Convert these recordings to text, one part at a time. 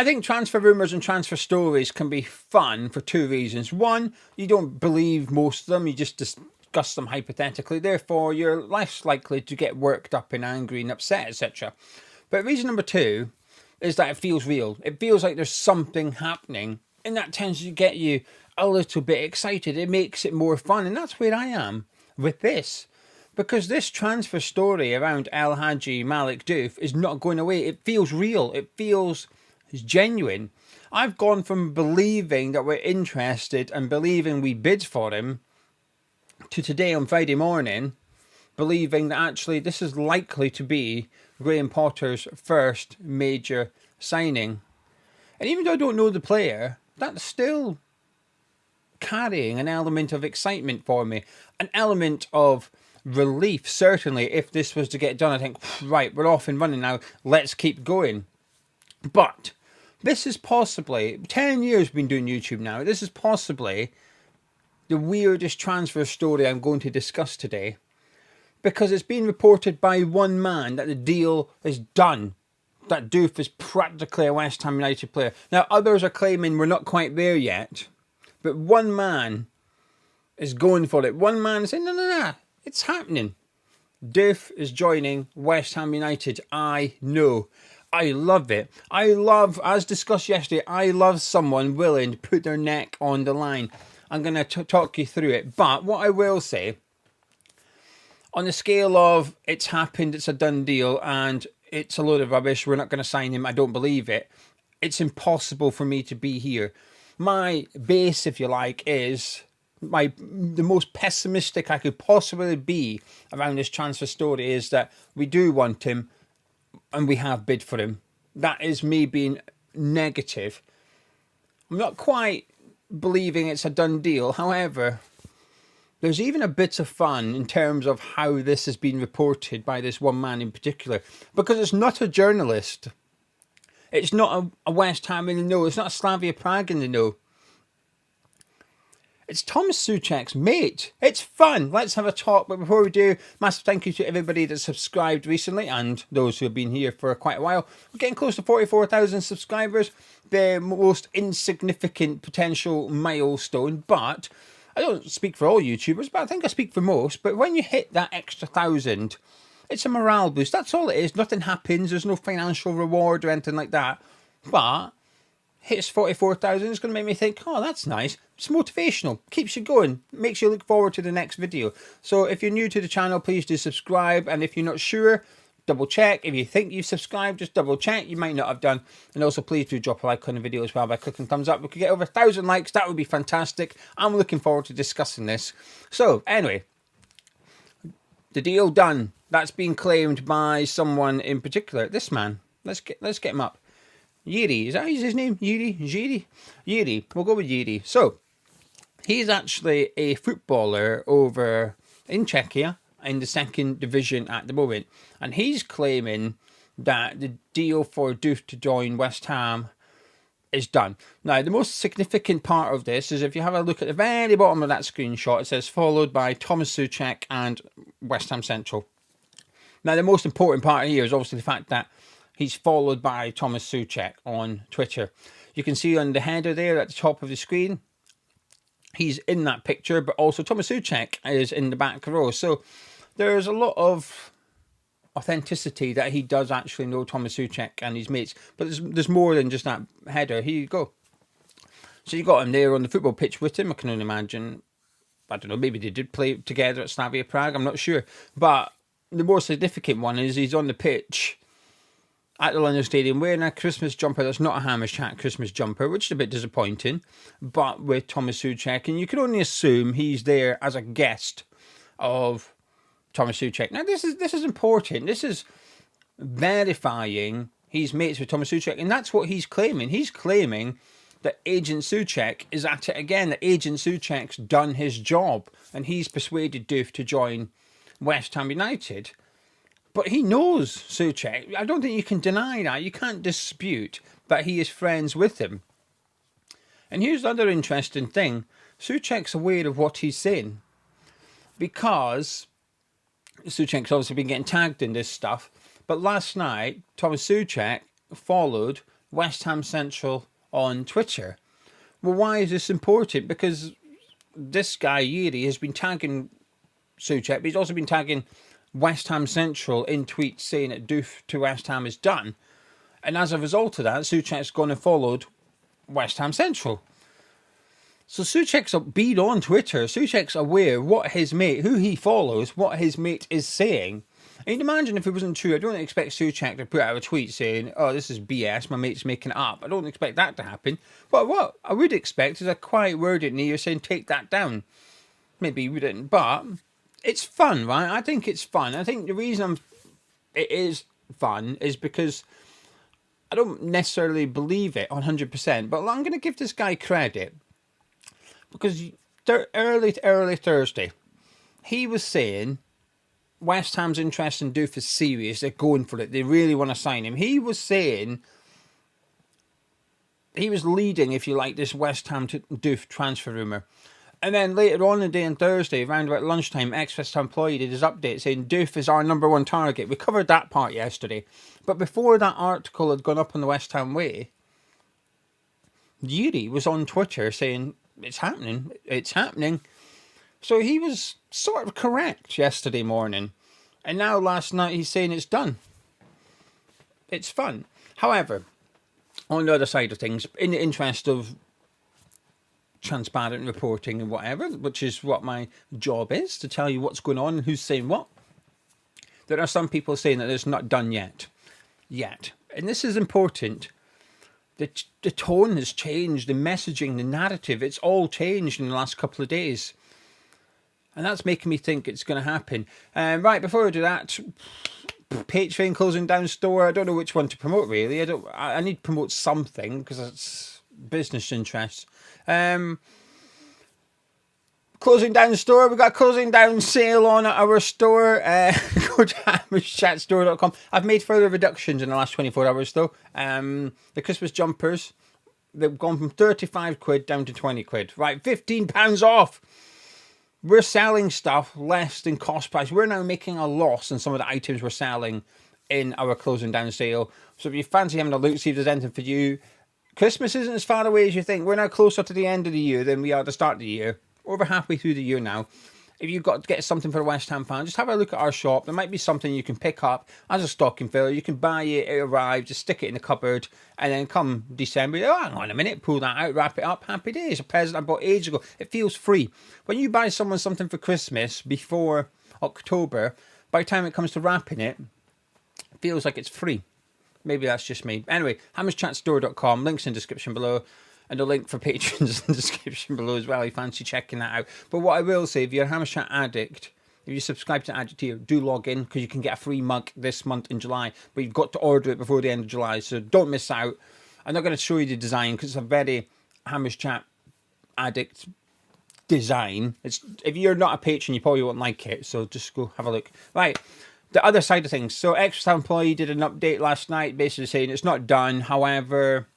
I think transfer rumours and transfer stories can be fun for two reasons. One, you don't believe most of them, you just discuss them hypothetically, therefore you're less likely to get worked up and angry and upset, etc. But reason number two is that it feels real. It feels like there's something happening, and that tends to get you a little bit excited. It makes it more fun, and that's where I am with this. Because this transfer story around Hadji Malick Diouf is not going away. It feels real. It feels genuine. I've gone from believing that we're interested and believing we bid for him to today on Friday morning believing that actually this is likely to be Graham Potter's first major signing. And even though I don't know the player, that's still carrying an element of excitement for me. An element of relief, certainly, if this was to get done. I think, right, we're off and running now. Let's keep going. But this is possibly, 10 years been doing YouTube now, this is possibly the weirdest transfer story I'm going to discuss today. Because it's been reported by one man that the deal is done. That Diouf is practically a West Ham United player. Now, others are claiming we're not quite there yet. But one man is going for it. One man is saying, no, it's happening. Diouf is joining West Ham United. I know. I love it. I love, as discussed yesterday, I love someone willing to put their neck on the line. I'm going to talk you through it. But what I will say, on the scale of it's happened, it's a done deal, and it's a load of rubbish, we're not going to sign him, I don't believe it, it's impossible for me to be here. My base, if you like, is the most pessimistic I could possibly be around this transfer story is that we do want him and we have bid for him. That is me being negative. I'm not quite believing it's a done deal. However, there's even a bit of fun in terms of how this has been reported by this one man in particular, because it's not a journalist. It's not a West Ham in the know. It's not a Slavia Prague in the know. It's Tomas Soucek's mate. It's fun. Let's have a talk. But before we do, massive thank you to everybody that subscribed recently and those who have been here for quite a while. We're getting close to 44,000 subscribers. The most insignificant potential milestone, but I don't speak for all YouTubers, but I think I speak for most. But when you hit that extra 1,000, it's a morale boost. That's all it is. Nothing happens. There's no financial reward or anything like that. But hits 44,000, it's going to make me think, oh, that's nice. It's motivational. Keeps you going. Makes you look forward to the next video. So if you're new to the channel, please do subscribe. And if you're not sure, double check. If you think you've subscribed, just double check. You might not have done. And also please do drop a like on the video as well by clicking thumbs up. We could get over 1,000 likes. That would be fantastic. I'm looking forward to discussing this. So anyway, the deal done. That's been claimed by someone in particular. This man. Let's get him up. Yuri. Is that his name? Yuri? Yuri. We'll go with Yuri. So he's actually a footballer over in Czechia in the second division at the moment. And he's claiming that the deal for Diouf to join West Ham is done. Now, the most significant part of this is if you have a look at the very bottom of that screenshot, it says followed by Tomas Soucek and West Ham Central. Now, the most important part here is obviously the fact that he's followed by Tomas Soucek on Twitter. You can see on the header there at the top of the screen, he's in that picture, but also Tomas Soucek is in the back row. So there's a lot of authenticity that he does actually know Tomas Soucek and his mates. But there's more than just that header. Here you go. So you got him there on the football pitch with him. I can only imagine, I don't know, maybe they did play together at Slavia Prague. I'm not sure. But the more significant one is he's on the pitch at the London Stadium wearing a Christmas jumper that's not a Hammers Chat Christmas jumper, which is a bit disappointing, but with Tomas Soucek. And you can only assume he's there as a guest of Tomas Soucek. Now, this is important. This is verifying he's mates with Tomas Soucek, and that's what he's claiming. He's claiming that Agent Suchek is at it again, that Agent Suchek's done his job, and he's persuaded Diouf to join West Ham United. But he knows Suchek. I don't think you can deny that. You can't dispute that he is friends with him. And here's the other interesting thing. Suchek's aware of what he's saying, because Suchek's obviously been getting tagged in this stuff. But last night, Tomas Soucek followed West Ham Central on Twitter. Well, why is this important? Because this guy, Yuri, has been tagging Suchek, but he's also been tagging West Ham Central in tweets saying that Diouf to West Ham is done. And as a result of that, Suchek's gone and followed West Ham Central. So Suchek's been on Twitter. Suchek's aware what his mate, who he follows, what his mate is saying. And you'd imagine if it wasn't true, I don't expect Suchek to put out a tweet saying, oh, this is BS, my mate's making it up. I don't expect that to happen. But what I would expect is a quiet word in here saying, take that down. Maybe you wouldn't, but it's fun, right? I think it's fun. I think the reason it is fun is because I don't necessarily believe it 100%, but I'm going to give this guy credit. Because early Thursday, he was saying West Ham's interest in Diouf is serious. They're going for it. They really want to sign him. He was saying, he was leading, if you like, this West Ham to Diouf transfer rumour. And then later on in the day on Thursday, around about lunchtime, ex-West Ham employee did his update saying Diouf is our number one target. We covered that part yesterday. But before that article had gone up on the West Ham Way, Yuri was on Twitter saying, it's happening, it's happening. So he was sort of correct yesterday morning. And now last night he's saying it's done. It's fun. However, on the other side of things, in the interest of transparent reporting and whatever, which is what my job is, to tell you what's going on and who's saying what, there are some people saying that it's not done yet. And this is important. The tone has changed, the messaging, the narrative, it's all changed in the last couple of days. And that's making me think it's going to happen. Right, before I do that, Patreon closing down store. I don't know which one to promote, really. I need to promote something because it's business interests. Closing down store. We've got a closing down sale on our store. Go to hammerschatstore.com. I've made further reductions in the last 24 hours, though. The Christmas jumpers, they've gone from 35 quid down to 20 quid. Right, £15 off. We're selling stuff less than cost price. We're now making a loss on some of the items we're selling in our closing down sale. So if you fancy having a look, see if there's anything for you. Christmas isn't as far away as you think. We're now closer to the end of the year than we are at the start of the year. Over halfway through the year now. If you've got to get something for a West Ham fan, just have a look at our shop. There might be something you can pick up as a stocking filler. You can buy it, it arrives, just stick it in the cupboard, and then come December, oh, hang on a minute, pull that out, wrap it up, happy days. A present I bought ages ago. It feels free. When you buy someone something for Christmas before October, by the time it comes to wrapping it, it feels like it's free. Maybe that's just me. Anyway, hammerschatstore.com, links in the description below. And a link for patrons in the description below as well if you fancy checking that out. But what I will say, if you're a Hammer Chat addict, if you subscribe to Addict here, do log in because you can get a free mug this month in July. But you've got to order it before the end of July, so don't miss out. I'm not going to show you the design because it's a very Hammer Chat addict design. If you're not a patron, you probably won't like it, so just go have a look. Right, the other side of things. So Extra employee did an update last night basically saying it's not done. However,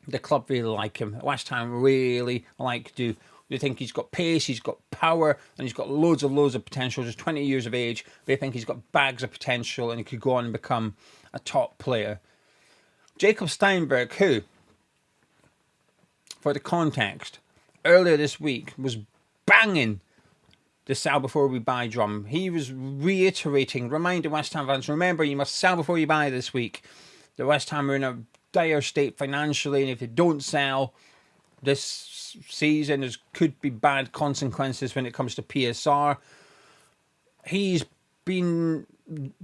the club really like him. West Ham really like Diouf. They think he's got pace, he's got power, and he's got loads of potential. Just 20 years of age. They think he's got bags of potential and he could go on and become a top player. Jacob Steinberg, who, for the context, earlier this week was banging the sell before we buy drum. He was reiterating, reminding West Ham fans, remember you must sell before you buy this week. The West Ham are in a dire state financially, and if they don't sell this season, there could be bad consequences when it comes to PSR. He's been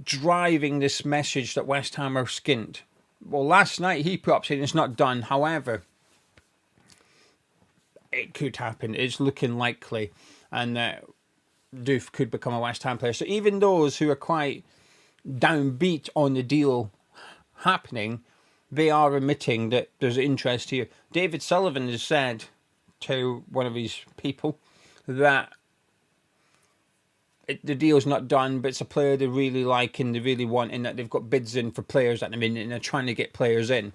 driving this message that West Ham are skint. Well, last night he put up saying it's not done. However, it could happen. It's looking likely, and Diouf could become a West Ham player. So even those who are quite downbeat on the deal happening, they are admitting that there's interest here. David Sullivan has said to one of his people that the deal's not done, but it's a player they really like and they really want, and that they've got bids in for players at the minute and they're trying to get players in.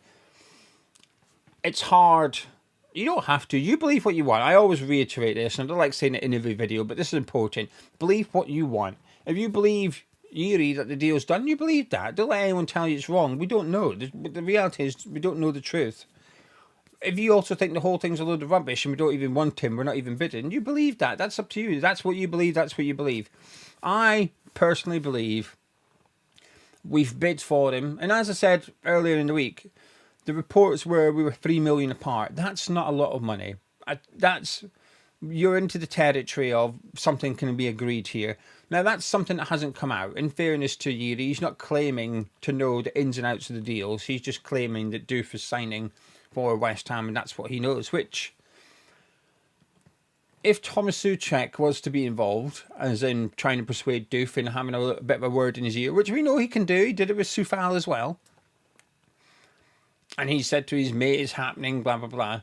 It's hard. You don't have to. You believe what you want. I always reiterate this, and I don't like saying it in every video, but this is important. Believe what you want. If you believe Eerie that the deal's done. You believe that? Don't let anyone tell you it's wrong. We don't know. The reality is we don't know the truth. If you also think the whole thing's a load of rubbish and we don't even want him, we're not even bidding, you believe that. That's up to you. That's what you believe. That's what you believe. I personally believe we've bid for him. And as I said earlier in the week, the reports were we were 3 million apart. That's not a lot of money. You're into the territory of something can be agreed here. Now, that's something that hasn't come out. In fairness to Yeri, he's not claiming to know the ins and outs of the deals. He's just claiming that Diouf is signing for West Ham, and that's what he knows. Which, if Tomas Soucek was to be involved, as in trying to persuade Diouf and having a bit of a word in his ear, which we know he can do, he did it with Soufal as well, and he said to his mate, it's happening, blah, blah, blah,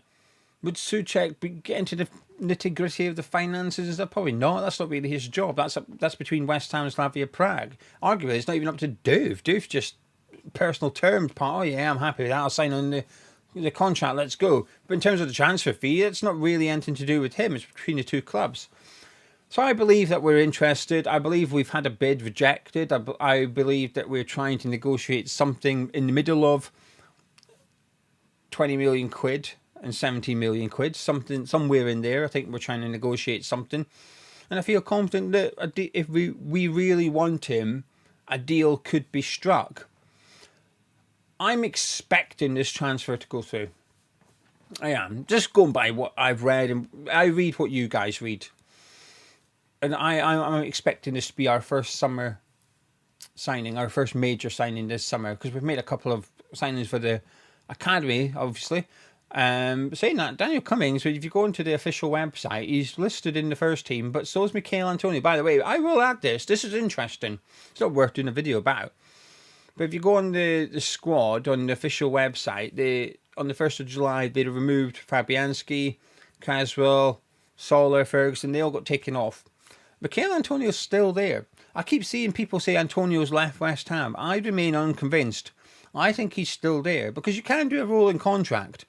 would Suchek get into the nitty-gritty of the finances and stuff? Probably not. That's not really his job. That's between West Ham and Slavia Prague. Arguably, it's not even up to Diouf. Diouf just personal terms part. Oh, yeah, I'm happy with that. I'll sign on the contract. Let's go. But in terms of the transfer fee, it's not really anything to do with him. It's between the two clubs. So I believe that we're interested. I believe we've had a bid rejected. I believe that we're trying to negotiate something in the middle of 20 million quid and 17 million quid, somewhere in there. I think we're trying to negotiate something, and I feel confident that if we really want him, a deal could be struck. I'm expecting this transfer to go through. I am just going by what I've read, and I read what you guys read, and I'm expecting this to be our first summer signing, our first major signing this summer, because we've made a couple of signings for the academy, obviously. Saying that, Daniel Cummings, if you go into the official website, he's listed in the first team, but so is Michail Antonio. By the way, I will add this is interesting. It's not worth doing a video about. But if you go on the squad on the official website, on the 1st of July, they removed Fabianski, Caswell, Soler, Ferguson, they all got taken off. Michail Antonio's still there. I keep seeing people say Antonio's left West Ham. I remain unconvinced. I think he's still there, because you can do a rolling contract.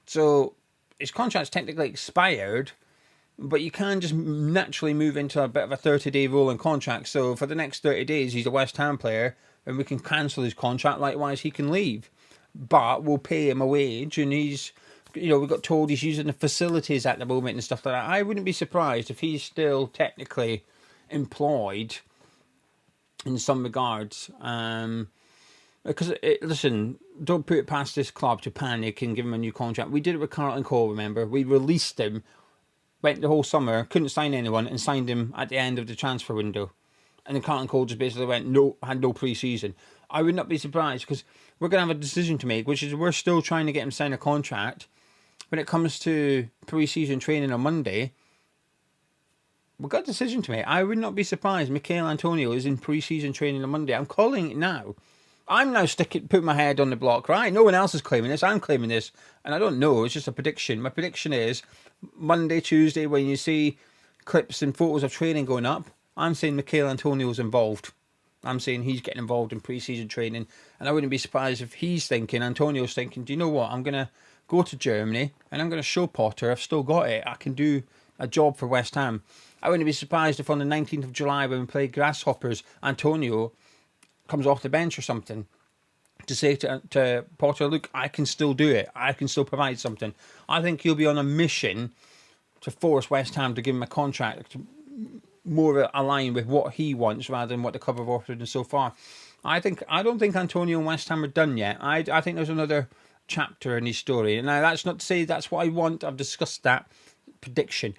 So his contract's technically expired, but you can just naturally move into a bit of a 30-day rolling contract. So for the next 30 days, he's a West Ham player, and we can cancel his contract. Likewise, he can leave. But we'll pay him a wage, and he's, we got told he's using the facilities at the moment and stuff like that. I wouldn't be surprised if he's still technically employed in some regards. Because, listen, don't put it past this club to panic and give him a new contract. We did it with Carlton Cole, remember? We released him, went the whole summer, couldn't sign anyone, and signed him at the end of the transfer window. And then Carlton Cole just basically had no pre-season. I would not be surprised, because we're going to have a decision to make, which is we're still trying to get him to sign a contract. When it comes to pre-season training on Monday, we've got a decision to make. I would not be surprised Michail Antonio is in pre-season training on Monday. I'm calling it now. I'm now putting my head on the block, right? No one else is claiming this. I'm claiming this. And I don't know. It's just a prediction. My prediction is Monday, Tuesday, when you see clips and photos of training going up, I'm saying Michail Antonio's involved. I'm saying he's getting involved in pre-season training. And I wouldn't be surprised if Antonio's thinking, do you know what? I'm going to go to Germany and I'm going to show Potter I've still got it. I can do a job for West Ham. I wouldn't be surprised if on the 19th of July when we play Grasshoppers, Antonio comes off the bench or something to say to Potter, look, I can still do it. I can still provide something. I think he'll be on a mission to force West Ham to give him a contract more aligned with what he wants rather than what the club have offered him so far. I don't think Antonio and West Ham are done yet. I think there's another chapter in his story. Now, that's not to say that's what I want. I've discussed that. Prediction.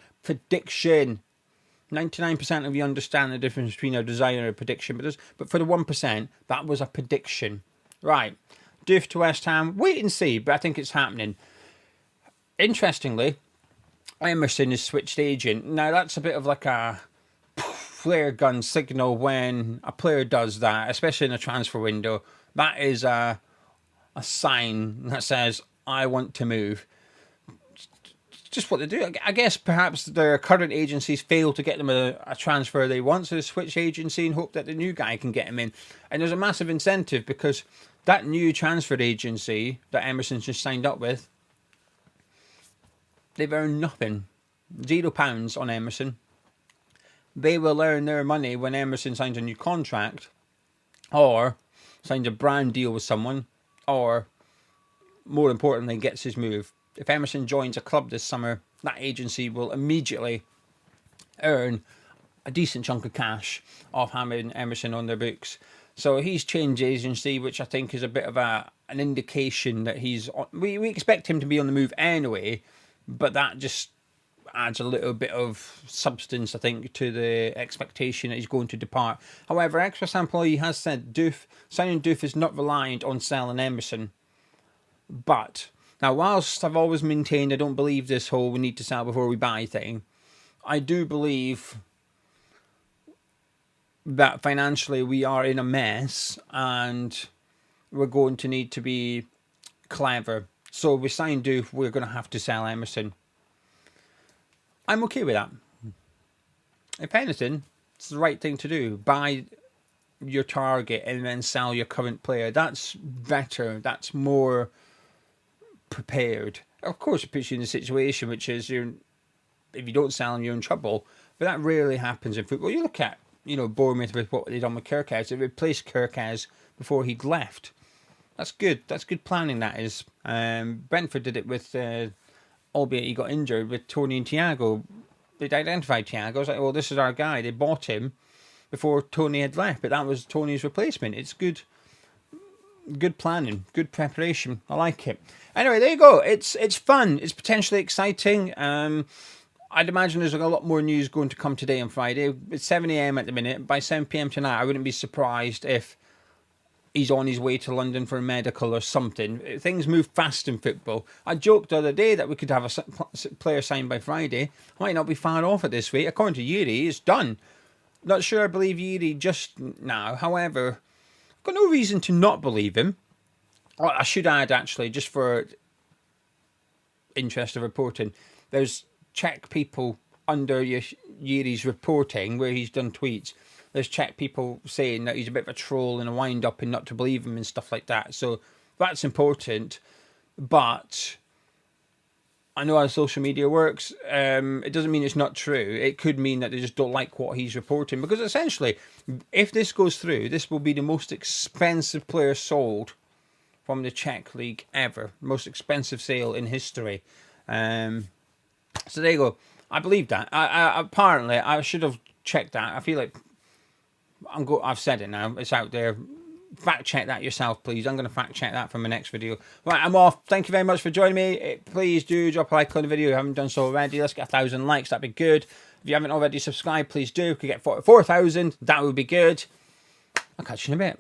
99% of you understand the difference between a desire and a prediction, but for the 1%, that was a prediction. Right. Diouf to West Ham. Wait and see, but I think it's happening. Interestingly, Emerson has switched agent. Now, that's a bit of like a flare gun signal when a player does that, especially in a transfer window. That is a sign that says, I want to move. Just what they do. I guess perhaps their current agencies fail to get them a transfer they want, so they switch agency and hope that the new guy can get him in. And there's a massive incentive because that new transfer agency that Emerson's just signed up with, they've earned nothing. £0 on Emerson. they will earn their money when Emerson signs a new contract, or signs a brand deal with someone, or more importantly, gets his move. If Emerson joins a club this summer, that agency will immediately earn a decent chunk of cash off having Emerson on their books. So he's changed agency, which I think is a bit of an indication that he's... We expect him to be on the move anyway, but that just adds a little bit of substance, I think, to the expectation that he's going to depart. However, Express employee has said signing Diouf is not reliant on selling Emerson. But, now whilst I've always maintained I don't believe this whole we need to sell before we buy thing, I do believe that financially we are in a mess and we're going to need to be clever. So we sign Diouf, we're going to have to sell Emerson. I'm okay with that. If anything, it's the right thing to do. Buy your target and then sell your current player. That's better. That's more prepared. Of course, it puts you in a situation which is if you don't sell them, you're in trouble. But that rarely happens in football. You look at, Bournemouth with what they done with Kirkaz. They replaced Kirkaz before he'd left. That's good. That's good planning, that is. Brentford did it with, albeit he got injured, with Tony and Thiago. They'd identified Thiago. I was like, well, this is our guy. They bought him before Tony had left, but that was Tony's replacement. It's good planning, good preparation. I like it. Anyway, there you go. It's fun. It's potentially exciting. I'd imagine there's a lot more news going to come today and Friday. It's 7 a.m. at the minute. By 7 p.m. tonight, I wouldn't be surprised if he's on his way to London for a medical or something. Things move fast in football. I joked the other day that we could have a player signed by Friday. Might not be far off at this rate. According to Yuri, it's done. Not sure I believe Yuri just now. However, I've got no reason to not believe him. I should add, actually, just for interest of reporting, there's Czech people under Yuri's reporting where he's done tweets. There's Czech people saying that he's a bit of a troll and a wind-up and not to believe him and stuff like that. So that's important. But I know how social media works. It doesn't mean it's not true. It could mean that they just don't like what he's reporting. Because essentially, if this goes through, this will be the most expensive player sold from the Czech league ever. Most expensive sale in history. So there you go. I believe that. Apparently, I should have checked that. I feel like I've said it now. It's out there. Fact check that yourself, please. I'm going to fact check that for my next video. Right, I'm off. Thank you very much for joining me. Please do drop a like on the video if you haven't done so already. Let's get 1,000 likes. That'd be good. If you haven't already subscribed, please do. If we could get 44,000, that would be good. I'll catch you in a bit.